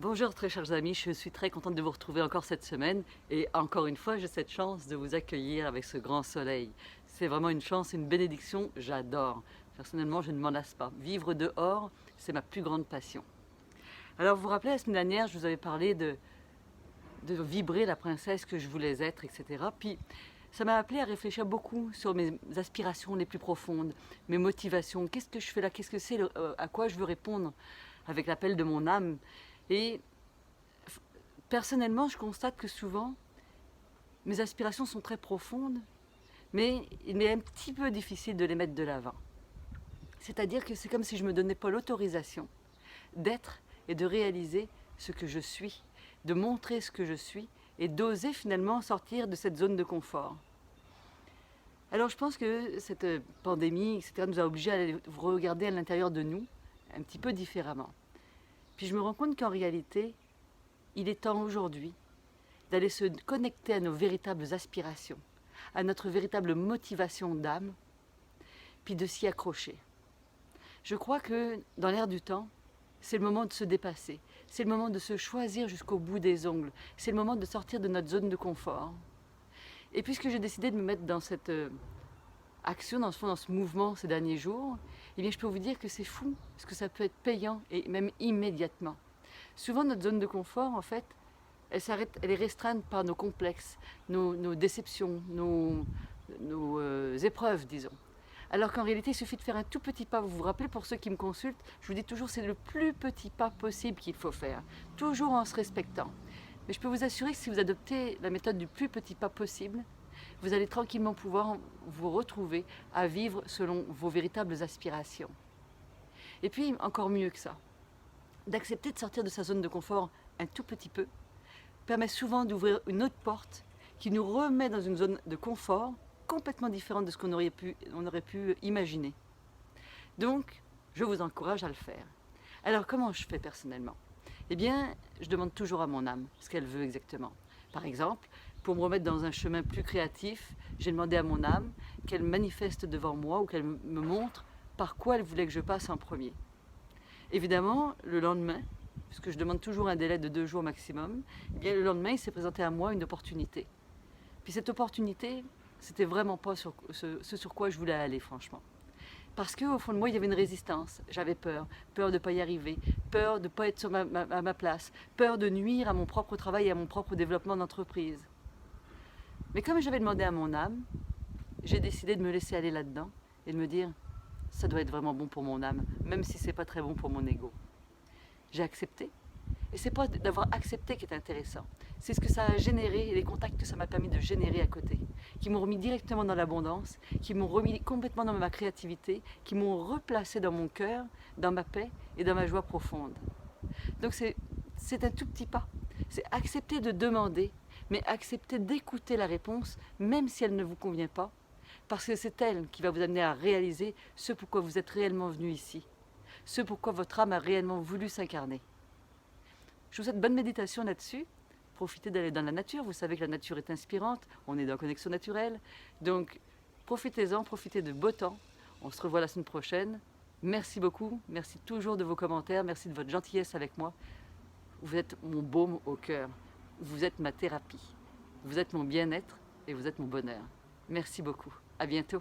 Bonjour très chers amis, je suis très contente de vous retrouver encore cette semaine et encore une fois j'ai cette chance de vous accueillir avec ce grand soleil. C'est vraiment une chance, une bénédiction, j'adore. Personnellement je ne m'en lasse pas. Vivre dehors, c'est ma plus grande passion. Alors vous vous rappelez la semaine dernière je vous avais parlé de vibrer la princesse que je voulais être, etc. Puis ça m'a appelé à réfléchir beaucoup sur mes aspirations les plus profondes, mes motivations, qu'est-ce que je fais là, qu'est-ce que c'est, à quoi je veux répondre avec l'appel de mon âme. Et personnellement, je constate que souvent, mes aspirations sont très profondes, mais il m'est un petit peu difficile de les mettre de l'avant. C'est-à-dire que c'est comme si je ne me donnais pas l'autorisation d'être et de réaliser ce que je suis, de montrer ce que je suis et d'oser finalement sortir de cette zone de confort. Alors je pense que cette pandémie, etc., nous a obligés à aller regarder à l'intérieur de nous un petit peu différemment. Puis je me rends compte qu'en réalité, il est temps aujourd'hui d'aller se connecter à nos véritables aspirations, à notre véritable motivation d'âme, puis de s'y accrocher. Je crois que dans l'air du temps, c'est le moment de se dépasser, c'est le moment de se choisir jusqu'au bout des ongles, c'est le moment de sortir de notre zone de confort. Et puisque j'ai décidé de me mettre dans cette action, dans ce mouvement ces derniers jours, eh bien je peux vous dire que c'est fou, parce que ça peut être payant et même immédiatement. Souvent notre zone de confort, en fait, elle est restreinte par nos complexes, nos déceptions, nos épreuves, disons. Alors qu'en réalité, il suffit de faire un tout petit pas. Vous vous rappelez, pour ceux qui me consultent, je vous dis toujours c'est le plus petit pas possible qu'il faut faire, toujours en se respectant. Mais je peux vous assurer que si vous adoptez la méthode du plus petit pas possible, vous allez tranquillement pouvoir vous retrouver à vivre selon vos véritables aspirations. Et puis, encore mieux que ça, d'accepter de sortir de sa zone de confort un tout petit peu, permet souvent d'ouvrir une autre porte qui nous remet dans une zone de confort complètement différente de ce qu'on aurait pu imaginer. Donc, je vous encourage à le faire. Alors, comment je fais personnellement? Eh bien, je demande toujours à mon âme ce qu'elle veut exactement. Par exemple, pour me remettre dans un chemin plus créatif, j'ai demandé à mon âme qu'elle manifeste devant moi ou qu'elle me montre par quoi elle voulait que je passe en premier. Évidemment, le lendemain, puisque je demande toujours un délai de 2 jours maximum, eh bien, le lendemain, il s'est présenté à moi une opportunité. Puis cette opportunité, c'était vraiment pas ce sur quoi je voulais aller, franchement. Parce qu'au fond de moi, il y avait une résistance. J'avais peur. Peur de ne pas y arriver. Peur de ne pas être à ma place. Peur de nuire à mon propre travail et à mon propre développement d'entreprise. Mais comme j'avais demandé à mon âme, j'ai décidé de me laisser aller là-dedans et de me dire, ça doit être vraiment bon pour mon âme, même si c'est pas très bon pour mon ego. J'ai accepté. Et c'est pas d'avoir accepté qui est intéressant, c'est ce que ça a généré et les contacts que ça m'a permis de générer à côté, qui m'ont remis directement dans l'abondance, qui m'ont remis complètement dans ma créativité, qui m'ont replacé dans mon cœur, dans ma paix et dans ma joie profonde. Donc c'est un tout petit pas. C'est accepter de demander, mais accepter d'écouter la réponse, même si elle ne vous convient pas, parce que c'est elle qui va vous amener à réaliser ce pourquoi vous êtes réellement venu ici, ce pourquoi votre âme a réellement voulu s'incarner. Je vous souhaite bonne méditation là-dessus. Profitez d'aller dans la nature. Vous savez que la nature est inspirante. On est dans Connexion Naturelle. Donc, profitez-en, profitez de beau temps. On se revoit la semaine prochaine. Merci beaucoup. Merci toujours de vos commentaires. Merci de votre gentillesse avec moi. Vous êtes mon baume au cœur. Vous êtes ma thérapie. Vous êtes mon bien-être et vous êtes mon bonheur. Merci beaucoup. À bientôt.